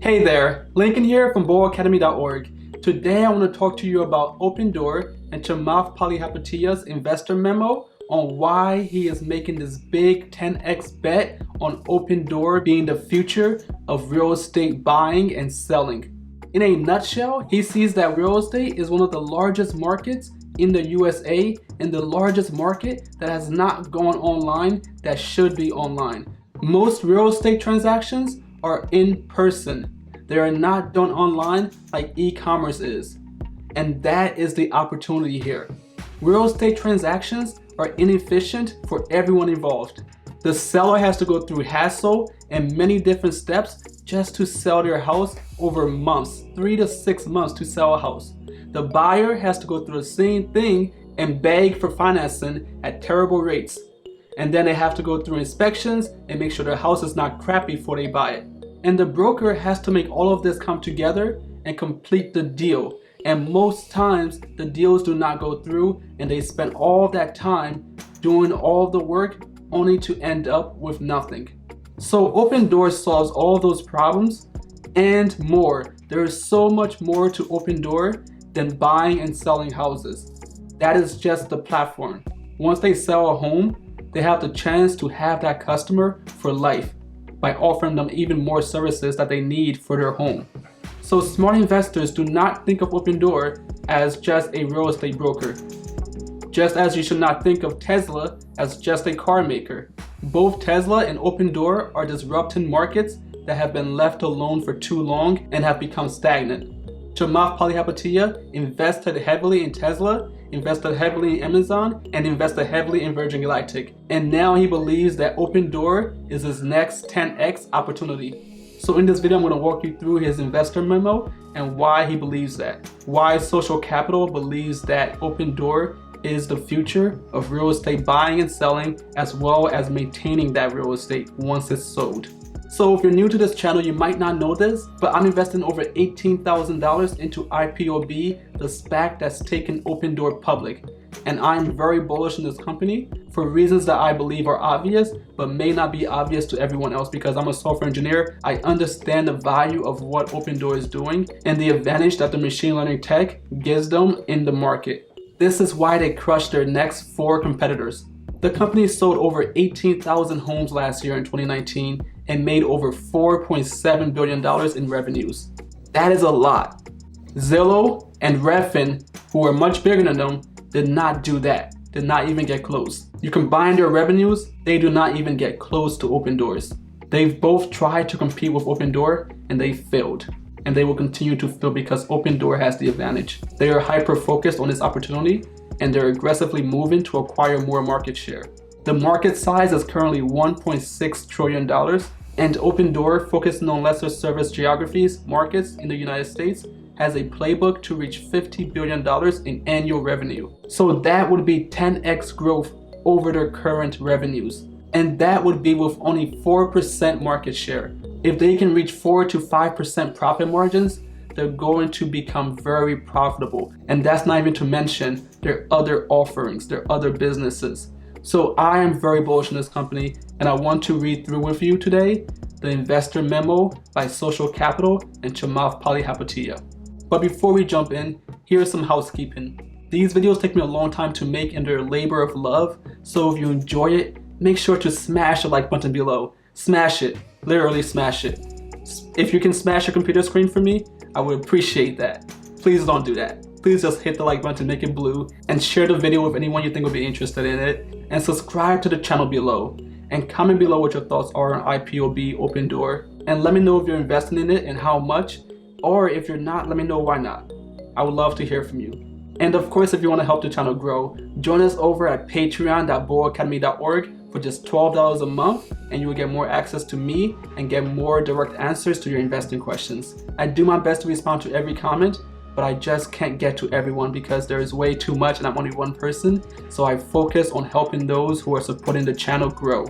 Hey there, Lincoln here from boacademy.org. Today I want to talk to you about Opendoor and Chamath Palihapitiya's investor memo on why he is making this big 10x bet on Opendoor being the future of real estate buying and selling. In a nutshell, he sees that real estate is one of the largest markets in the USA and the largest market that has not gone online that should be online. Most real estate transactions are in person. They are not done online like e-commerce is. And that is the opportunity here. Real estate transactions are inefficient for everyone involved. The seller has to go through hassle and many different steps just to sell their house over months, 3 to 6 months to sell a house. The buyer has to go through the same thing and beg for financing at terrible rates. And then they have to go through inspections and make sure their house is not crap before they buy it. And the broker has to make all of this come together and complete the deal. And most times the deals do not go through and they spend all that time doing all the work only to end up with nothing. So Opendoor solves all those problems and more. There is so much more to Opendoor than buying and selling houses. That is just the platform. Once they sell a home, they have the chance to have that customer for life by offering them even more services that they need for their home. So smart investors do not think of Opendoor as just a real estate broker. Just as you should not think of Tesla as just a car maker. Both Tesla and Opendoor are disrupting markets that have been left alone for too long and have become stagnant. Chamath Palihapitiya invested heavily in Tesla, invested heavily in Amazon, and invested heavily in Virgin Galactic. And now he believes that Opendoor is his next 10x opportunity. So in this video, I'm going to walk you through his investor memo and why he believes that. Why Social Capital believes that Opendoor is the future of real estate buying and selling, as well as maintaining that real estate once it's sold. So if you're new to this channel, you might not know this, but I'm investing over $18,000 into IPOB, the SPAC that's taken Opendoor public. And I'm very bullish in this company for reasons that I believe are obvious, but may not be obvious to everyone else because I'm a software engineer. I understand the value of what Opendoor is doing and the advantage that the machine learning tech gives them in the market. This is why they crushed their next 4 competitors. The company sold over 18,000 homes last year in 2019 and made over $4.7 billion in revenues. That is a lot. Zillow and Redfin, who were much bigger than them, did not do that, did not even get close. You combine their revenues, they do not even get close to Opendoor's. They've both tried to compete with Opendoor and they failed. And they will continue to fail because Opendoor has the advantage. They are hyper-focused on this opportunity and they're aggressively moving to acquire more market share. The market size is currently $1.6 trillion and Opendoor, focusing on lesser service geographies, markets in the United States, has a playbook to reach $50 billion in annual revenue. So that would be 10x growth over their current revenues. And that would be with only 4% market share. If they can reach 4 to 5% profit margins, they're going to become very profitable. And that's not even to mention their other offerings, their other businesses. So I am very bullish on this company and I want to read through with you today the investor memo by Social Capital and Chamath Palihapitiya. But before we jump in, here's some housekeeping. These videos take me a long time to make and they're a labor of love. So if you enjoy it, make sure to smash the like button below. Smash it, literally smash it. If you can smash your computer screen for me, I would appreciate that. Please don't do that. Please just hit the like button, make it blue, and share the video with anyone you think will be interested in it. And subscribe to the channel below. And comment below what your thoughts are on IPOB Opendoor. And let me know if you're investing in it and how much. Or if you're not, let me know why not. I would love to hear from you. And of course, if you want to help the channel grow, join us over at patreon.boacademy.org for just $12 a month, and you will get more access to me and get more direct answers to your investing questions. I do my best to respond to every comment, but I just can't get to everyone because there is way too much and I'm only one person. So I focus on helping those who are supporting the channel grow.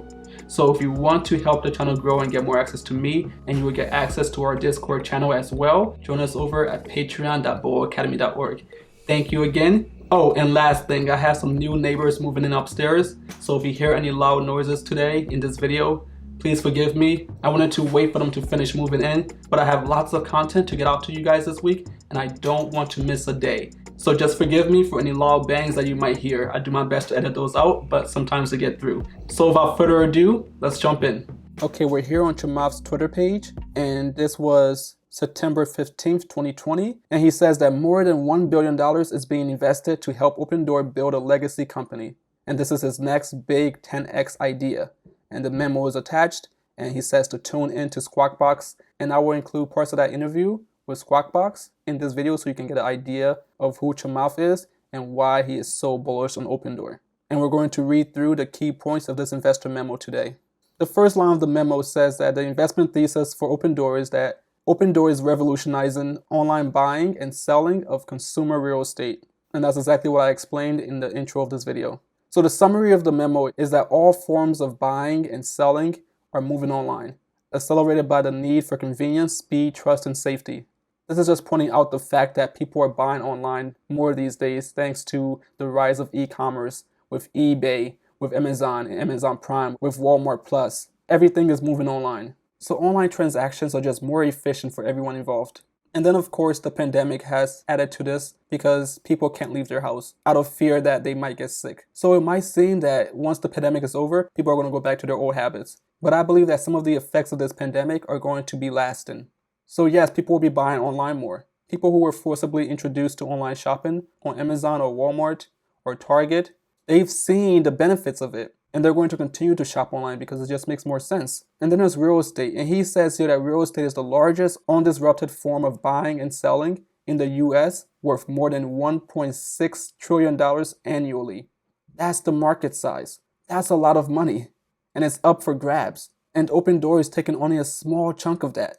So if you want to help the channel grow and get more access to me, and you will get access to our Discord channel as well, join us over at patreon.boacademy.org. Thank you again. Oh, and last thing, I have some new neighbors moving in upstairs. So if you hear any loud noises today in this video, Please forgive me. I wanted to wait for them to finish moving in, but I have lots of content to get out to you guys this week, and I don't want to miss a day. So just forgive me for any loud bangs that you might hear. I do my best to edit those out, but sometimes they get through. So without further ado, let's jump in. Okay, we're here on Chamath's Twitter page, and this was September 15th, 2020. And he says that more than $1 billion is being invested to help Opendoor build a legacy company. And this is his next big 10x idea. And the memo is attached, and he says to tune into Squawk Box. And I will include parts of that interview with Squawk Box in this video so you can get an idea of who Chamath is and why he is so bullish on Opendoor. And we're going to read through the key points of this investor memo today. The first line of the memo says that the investment thesis for Opendoor is that Opendoor is revolutionizing online buying and selling of consumer real estate. And that's exactly what I explained in the intro of this video. So the summary of the memo is that all forms of buying and selling are moving online, accelerated by the need for convenience, speed, trust, and safety. This is just pointing out the fact that people are buying online more these days thanks to the rise of e-commerce with eBay, with Amazon and Amazon Prime, with Walmart Plus. Everything is moving online. So online transactions are just more efficient for everyone involved. And then of course the pandemic has added to this because people can't leave their house out of fear that they might get sick. So it might seem that once the pandemic is over, people are going to go back to their old habits. But I believe that some of the effects of this pandemic are going to be lasting. So yes, people will be buying online more. People who were forcibly introduced to online shopping on Amazon or Walmart or Target, they've seen the benefits of it, and they're going to continue to shop online because it just makes more sense. And then there's real estate, and he says here that real estate is the largest undisrupted form of buying and selling in the US, worth more than $1.6 trillion annually. That's the market size. That's a lot of money, and it's up for grabs. And Opendoor is taking only a small chunk of that.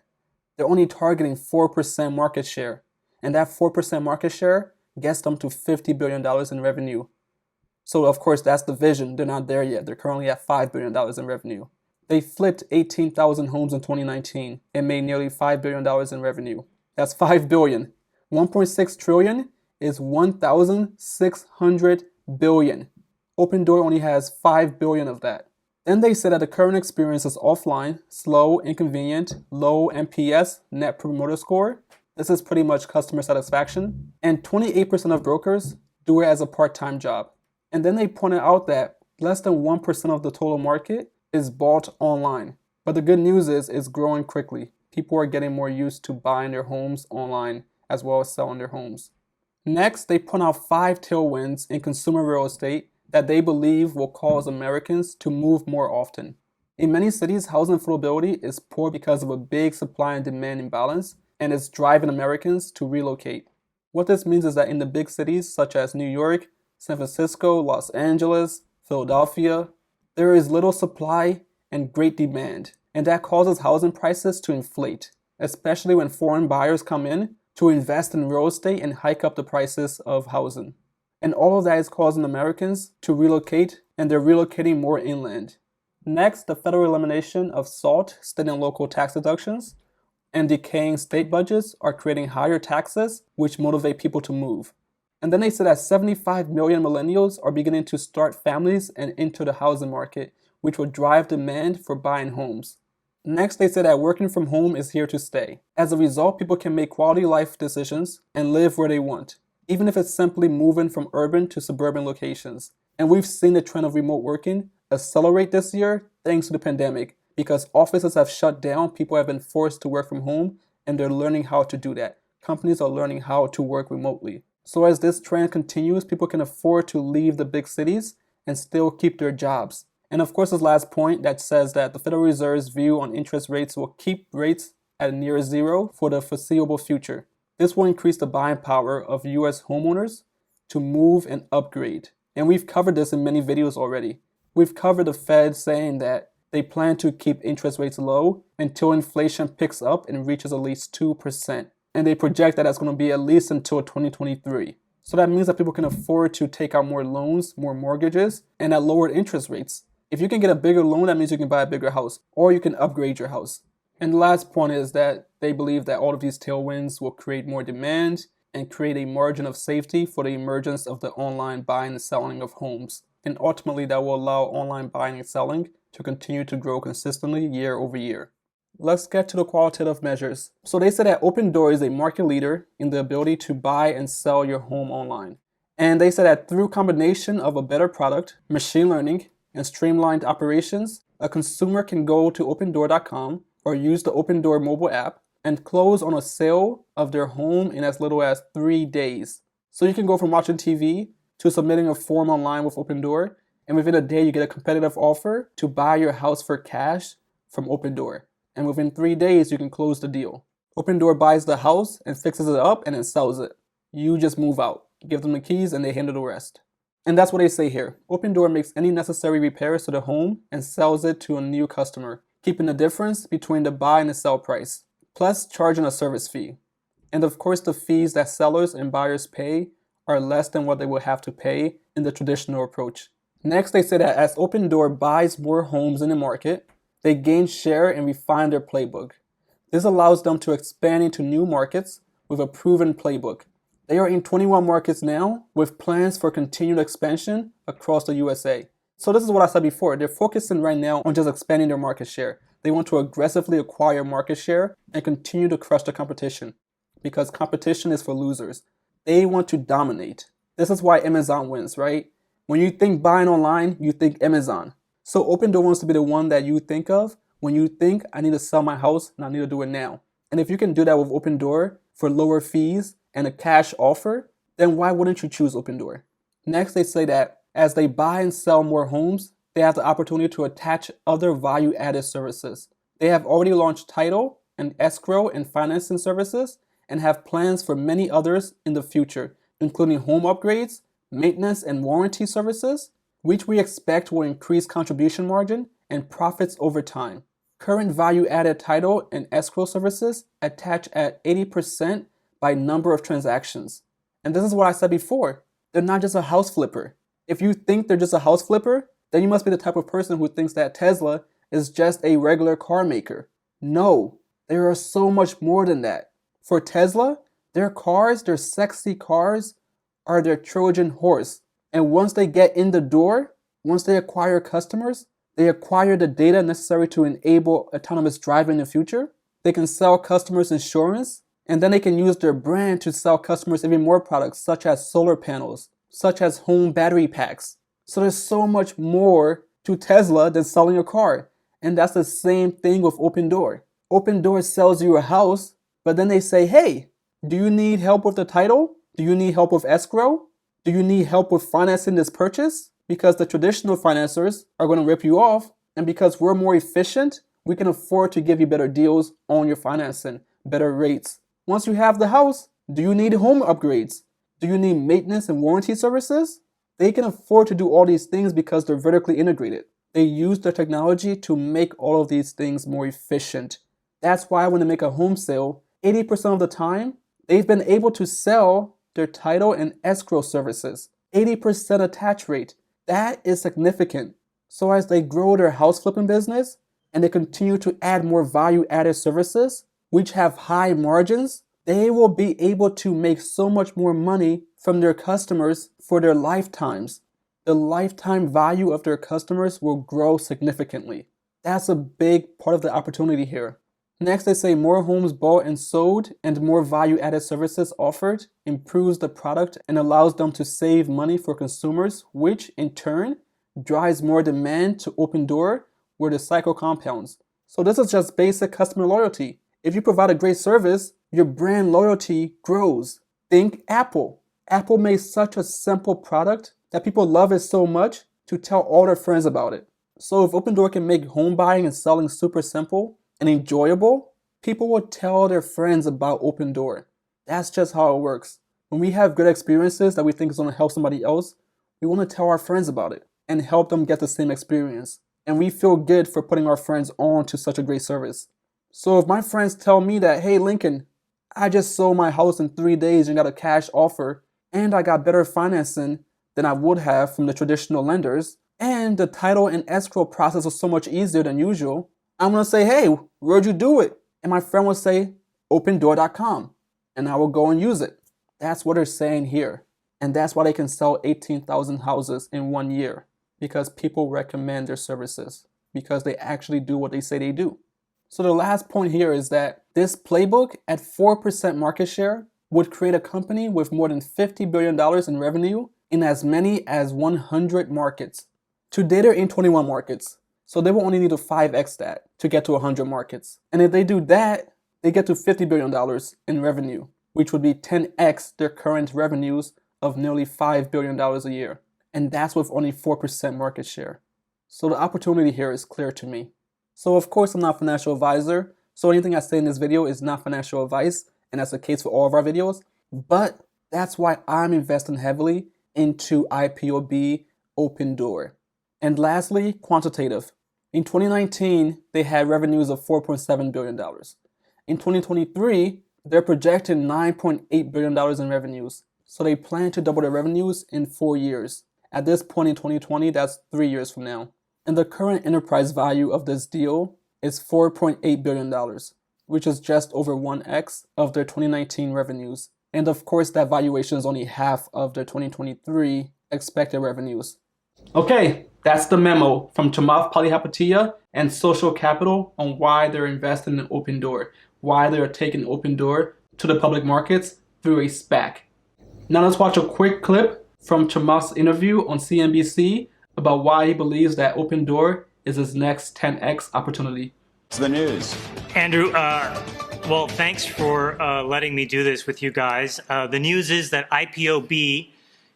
They're only targeting 4% market share, and that 4% market share gets them to $50 billion in revenue. So of course, that's the vision. They're not there yet. They're currently at $5 billion in revenue. They flipped 18,000 homes in 2019 and made nearly $5 billion in revenue. That's $5 billion. 1.6 trillion is 1,600 billion. Opendoor only has 5 billion of that. Then they said that the current experience is offline, slow, inconvenient, low NPS, Net Promoter Score. This is pretty much customer satisfaction. And 28% of brokers do it as a part-time job. And then they pointed out that less than 1% of the total market is bought online. But the good news is it's growing quickly. People are getting more used to buying their homes online as well as selling their homes. Next, they point out 5 tailwinds in consumer real estate that they believe will cause Americans to move more often. In many cities, housing affordability is poor because of a big supply and demand imbalance, and it's driving Americans to relocate. What this means is that in the big cities such as New York, San Francisco, Los Angeles, Philadelphia, there is little supply and great demand, and that causes housing prices to inflate, especially when foreign buyers come in to invest in real estate and hike up the prices of housing. And all of that is causing Americans to relocate, and they're relocating more inland. Next, the federal elimination of SALT, state and local tax deductions, and decaying state budgets are creating higher taxes, which motivate people to move. And then they said that 75 million millennials are beginning to start families and enter the housing market, which will drive demand for buying homes. Next, they said that working from home is here to stay. As a result, people can make quality life decisions and live where they want, even if it's simply moving from urban to suburban locations. And we've seen the trend of remote working accelerate this year thanks to the pandemic, because offices have shut down, people have been forced to work from home, and they're learning how to do that. Companies are learning how to work remotely. So as this trend continues, people can afford to leave the big cities and still keep their jobs. And of course, this last point that says that the Federal Reserve's view on interest rates will keep rates at near zero for the foreseeable future. This will increase the buying power of US homeowners to move and upgrade. And we've covered this in many videos already. We've covered the Fed saying that they plan to keep interest rates low until inflation picks up and reaches at least 2%. And they project that that's going to be at least until 2023. So that means that people can afford to take out more loans, more mortgages, and at lower interest rates. If you can get a bigger loan, that means you can buy a bigger house, or you can upgrade your house. And the last point is that they believe that all of these tailwinds will create more demand and create a margin of safety for the emergence of the online buying and selling of homes. And ultimately, that will allow online buying and selling to continue to grow consistently year over year. Let's get to the qualitative measures. So they said that Opendoor is a market leader in the ability to buy and sell your home online. And they said that through combination of a better product, machine learning, and streamlined operations, a consumer can go to opendoor.com or use the Opendoor mobile app and close on a sale of their home in as little as 3 days. So you can go from watching TV to submitting a form online with Opendoor, and within a day you get a competitive offer to buy your house for cash from Opendoor. And within 3 days you can close the deal. Opendoor buys the house and fixes it up and then sells it. You just move out, give them the keys, and they handle the rest. And that's what they say here. Opendoor makes any necessary repairs to the home and sells it to a new customer, keeping the difference between the buy and the sell price, plus charging a service fee. And of course, the fees that sellers and buyers pay are less than what they will have to pay in the traditional approach. Next, they say that as Opendoor buys more homes in the market, they gain share and refine their playbook. This allows them to expand into new markets with a proven playbook. They are in 21 markets now with plans for continued expansion across the USA. So this is what I said before. They're focusing right now on just expanding their market share. They want to aggressively acquire market share and continue to crush the competition because competition is for losers. They want to dominate. This is why Amazon wins, right? When you think buying online, you think Amazon. So Opendoor wants to be the one that you think of when you think I need to sell my house and I need to do it now. And if you can do that with Opendoor for lower fees and a cash offer, then why wouldn't you choose Opendoor? Next, they say that as they buy and sell more homes, they have the opportunity to attach other value-added services. They have already launched title and escrow and financing services and have plans for many others in the future, including home upgrades, maintenance and warranty services, which we expect will increase contribution margin and profits over time. Current value-added title and escrow services attach at 80% by number of transactions. And this is what I said before. They're not just a house flipper. If you think they're just a house flipper, then you must be the type of person who thinks that Tesla is just a regular car maker. No, there are so much more than that. For Tesla, their cars, their sexy cars, are their Trojan horse. And once they get in the door, once they acquire customers, they acquire the data necessary to enable autonomous driving in the future. They can sell customers insurance, and then they can use their brand to sell customers even more products, such as solar panels, such as home battery packs. So there's so much more to Tesla than selling a car. And that's the same thing with Opendoor. Opendoor sells you a house, but then they say, hey, do you need help with the title? Do you need help with escrow? Do you need help with financing this purchase? Because the traditional financiers are going to rip you off. And because we're more efficient, we can afford to give you better deals on your financing, better rates. Once you have the house, do you need home upgrades? Do you need maintenance and warranty services? They can afford to do all these things because they're vertically integrated. They use their technology to make all of these things more efficient. That's why when they make a home sale, 80% of the time, they've been able to sell their title and escrow services. 80% attach rate. That is significant. So as they grow their house flipping business and they continue to add more value-added services, which have high margins, they will be able to make so much more money from their customers for their lifetimes. The lifetime value of their customers will grow significantly. That's a big part of the opportunity here. Next, they say more homes bought and sold and more value-added services offered improves the product and allows them to save money for consumers, which in turn drives more demand to Opendoor, where the cycle compounds. So this is just basic customer loyalty. If you provide a great service, your brand loyalty grows. Think Apple. Apple made such a simple product that people love it so much to tell all their friends about it. So if Opendoor can make home buying and selling super simple and enjoyable, people will tell their friends about Opendoor. That's just how it works. When we have good experiences that we think is going to help somebody else, we want to tell our friends about it and help them get the same experience. And we feel good for putting our friends on to such a great service. So if my friends tell me that, hey, Lincoln, I just sold my house in 3 days and got a cash offer, and I got better financing than I would have from the traditional lenders, and the title and escrow process was so much easier than usual, I'm going to say, hey, where'd you do it? And my friend will say, opendoor.com, and I will go and use it. That's what they're saying here. And that's why they can sell 18,000 houses in 1 year, because people recommend their services, because they actually do what they say they do. So the last point here is that this playbook at 4% market share would create a company with more than $50 billion in revenue in as many as 100 markets. Today they're in 21 markets, so they will only need to 5x that to get to 100 markets. And if they do that, they get to $50 billion in revenue, which would be 10x their current revenues of nearly $5 billion a year. And that's with only 4% market share. So the opportunity here is clear to me. So of course I'm not a financial advisor, so anything I say in this video is not financial advice, and that's the case for all of our videos. But that's why I'm investing heavily into IPOB Opendoor. And lastly, quantitative. In 2019, they had revenues of $4.7 billion. In 2023, they're projecting $9.8 billion in revenues. So they plan to double their revenues in 4 years. At this point in 2020, that's 3 years from now. And the current enterprise value of this deal is $4.8 billion, which is just over 1x of their 2019 revenues. And of course, that valuation is only half of their 2023 expected revenues. Okay, that's the memo from Chamath Palihapitiya and Social Capital on why they're investing in Opendoor, why they're taking Opendoor to the public markets through a SPAC. Now let's watch a quick clip from Chamath's interview on CNBC about why he believes that Opendoor is his next 10x opportunity. It's the news. Andrew, well, thanks for letting me do this with you guys. The news is that IPOB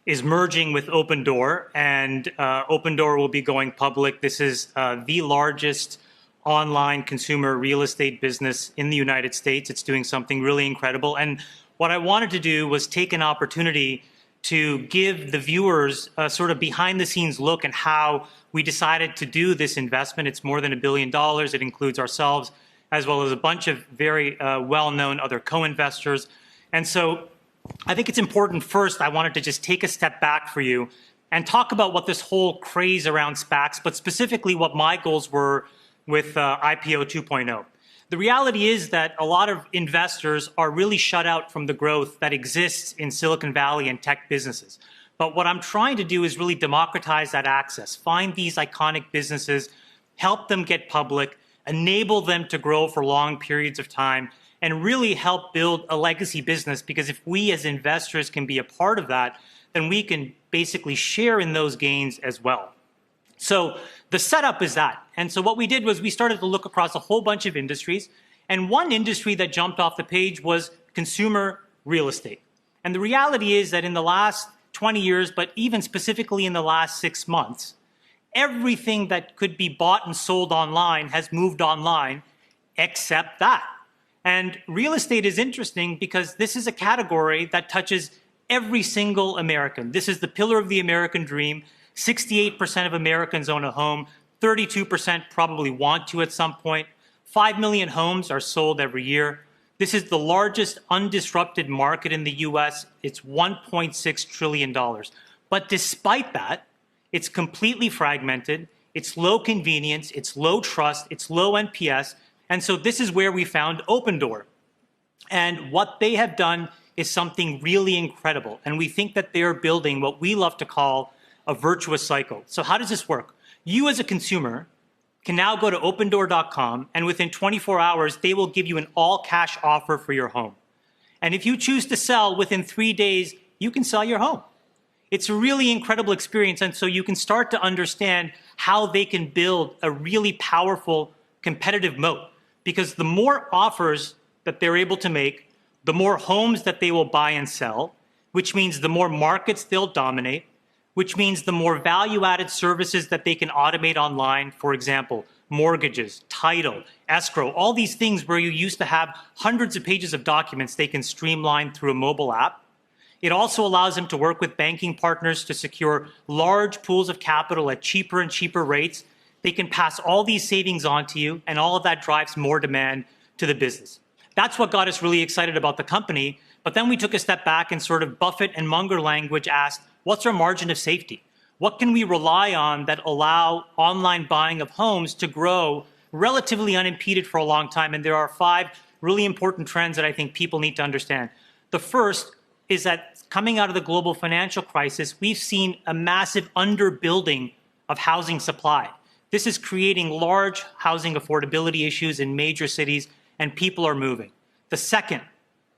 is merging with Opendoor, and Opendoor will be going public. This is the largest online consumer real estate business in the United States. It's doing something really incredible. And what I wanted to do was take an opportunity to give the viewers a sort of behind the scenes look at how we decided to do this investment. It's more than $1 billion. It includes ourselves as well as a bunch of very well-known other co-investors. And so I think it's important first, I wanted to just take a step back for you and talk about what this whole craze around SPACs, but specifically what my goals were with IPO 2.0. The reality is that a lot of investors are really shut out from the growth that exists in Silicon Valley and tech businesses. But what I'm trying to do is really democratize that access, find these iconic businesses, help them get public, enable them to grow for long periods of time, and really help build a legacy business, because if we as investors can be a part of that, then we can basically share in those gains as well. So the setup is that. And so what we did was we started to look across a whole bunch of industries. And one industry that jumped off the page was consumer real estate. And the reality is that in the last 20 years, but even specifically in the last 6 months, everything that could be bought and sold online has moved online except that. And real estate is interesting because this is a category that touches every single American. This is the pillar of the American dream. 68% of Americans own a home. 32% probably want to at some point. 5 million homes are sold every year. This is the largest undisrupted market in the US. It's $1.6 trillion. But despite that, it's completely fragmented. It's low convenience. It's low trust. It's low NPS. And so this is where we found Opendoor. And what they have done is something really incredible. And we think that they're building what we love to call a virtuous cycle. So how does this work? You as a consumer can now go to opendoor.com, and within 24 hours, they will give you an all-cash offer for your home. And if you choose to sell within 3 days, you can sell your home. It's a really incredible experience, and so you can start to understand how they can build a really powerful competitive moat. Because the more offers that they're able to make, the more homes that they will buy and sell, which means the more markets they'll dominate, which means the more value-added services that they can automate online, for example, mortgages, title, escrow, all these things where you used to have hundreds of pages of documents they can streamline through a mobile app. It also allows them to work with banking partners to secure large pools of capital at cheaper and cheaper rates. They can pass all these savings on to you, and all of that drives more demand to the business. That's what got us really excited about the company. But then we took a step back and sort of Buffett and Munger language asked, what's our margin of safety? What can we rely on that allow online buying of homes to grow relatively unimpeded for a long time? And there are 5 really important trends that I think people need to understand. The first is that coming out of the global financial crisis, we've seen a massive underbuilding of housing supply. This is creating large housing affordability issues in major cities, and people are moving. The second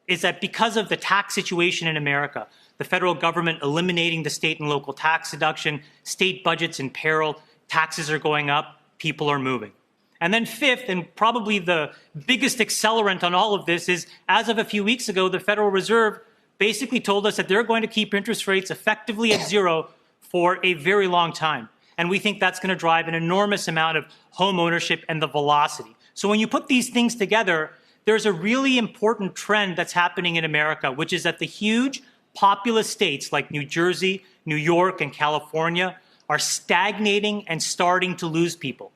is that because of the tax situation in America, the federal government eliminating the state and local tax deduction, state budgets in peril, taxes are going up, people are moving. And then fifth, and probably the biggest accelerant on all of this is, as of a few weeks ago, the Federal Reserve basically told us that they're going to keep interest rates effectively at zero for a very long time. And we think that's going to drive an enormous amount of home ownership and the velocity. So when you put these things together, there's a really important trend that's happening in America, which is that the huge populous states like New Jersey, New York, and California are stagnating and starting to lose people.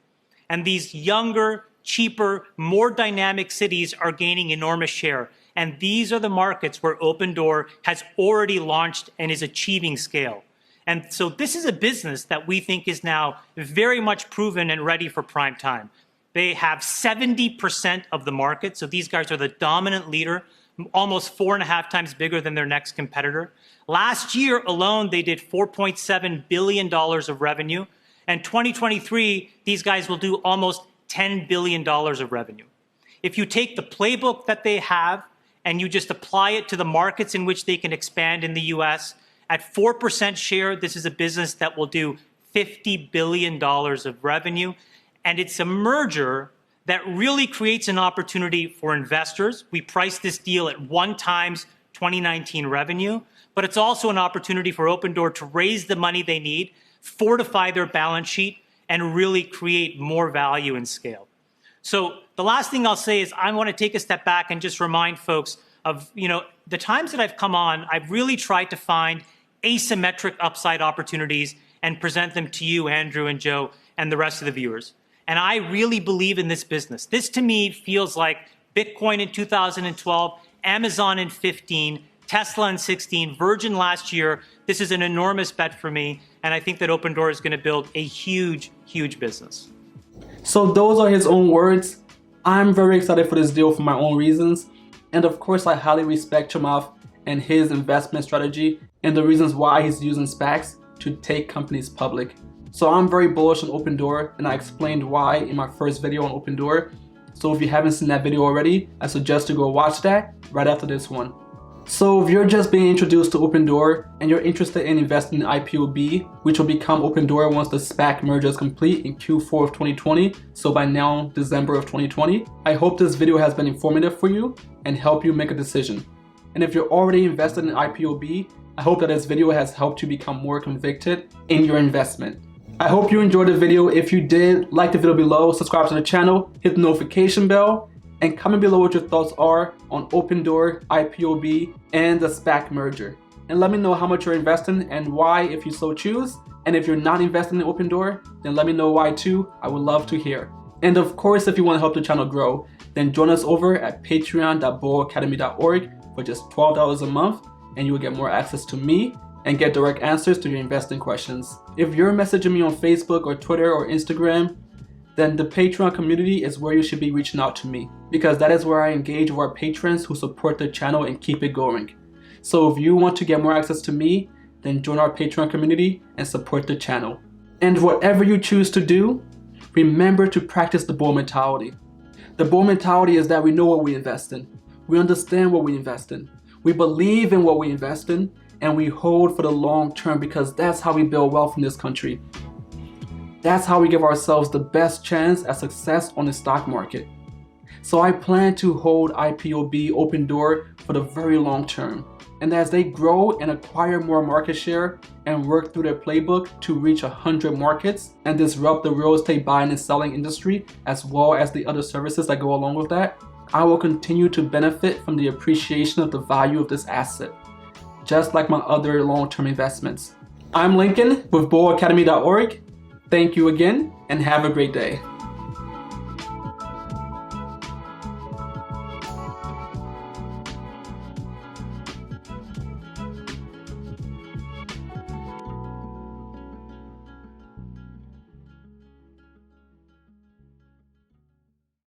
And these younger, cheaper, more dynamic cities are gaining enormous share. And these are the markets where Opendoor has already launched and is achieving scale. And so this is a business that we think is now very much proven and ready for prime time. They have 70% of the market, so these guys are the dominant leader, almost 4.5 times bigger than their next competitor. Last year alone, they did $4.7 billion of revenue. And 2023, these guys will do almost $10 billion of revenue. If you take the playbook that they have and you just apply it to the markets in which they can expand in the US, at 4% share, this is a business that will do $50 billion of revenue. And it's a merger that really creates an opportunity for investors. We priced this deal at 1 times 2019 revenue, but it's also an opportunity for Opendoor to raise the money they need, fortify their balance sheet, and really create more value and scale. So the last thing I'll say is I want to take a step back and just remind folks of, the times that I've come on, I've really tried to find asymmetric upside opportunities and present them to you, Andrew and Joe, and the rest of the viewers. And I really believe in this business. This to me feels like Bitcoin in 2012, Amazon in 15, Tesla in 16, Virgin last year. This is an enormous bet for me. And I think that Opendoor is going to build a huge, huge business. So those are his own words. I'm very excited for this deal for my own reasons. And of course, I highly respect Chamath and his investment strategy and the reasons why he's using SPACs to take companies public. So I'm very bullish on Opendoor, and I explained why in my first video on Opendoor. So if you haven't seen that video already, I suggest to go watch that right after this one. So if you're just being introduced to Opendoor and you're interested in investing in IPOB, which will become Opendoor once the SPAC merger is complete in Q4 of 2020, so by now December of 2020, I hope this video has been informative for you and help you make a decision. And if you're already invested in IPOB, I hope that this video has helped you become more convicted in your investment. I hope you enjoyed the video. If you did, like the video below, subscribe to the channel, hit the notification bell, and comment below what your thoughts are on Opendoor, IPOB, and the SPAC merger. And let me know how much you're investing and why if you so choose. And if you're not investing in Opendoor, then let me know why too. I would love to hear. And of course, if you want to help the channel grow, then join us over at patreon.boacademy.org for just $12 a month, and you will get more access to me and get direct answers to your investing questions. If you're messaging me on Facebook or Twitter or Instagram, then the Patreon community is where you should be reaching out to me, because that is where I engage with our patrons who support the channel and keep it going. So if you want to get more access to me, then join our Patreon community and support the channel. And whatever you choose to do, remember to practice the bull mentality. The bull mentality is that we know what we invest in. We understand what we invest in. We believe in what we invest in, and we hold for the long term, because that's how we build wealth in this country. That's how we give ourselves the best chance at success on the stock market. So I plan to hold IPOB Opendoor for the very long term. And as they grow and acquire more market share and work through their playbook to reach 100 markets and disrupt the real estate buying and selling industry, as well as the other services that go along with that, I will continue to benefit from the appreciation of the value of this asset, just like my other long-term investments. I'm Lincoln with bullacademy.org. Thank you again, and have a great day.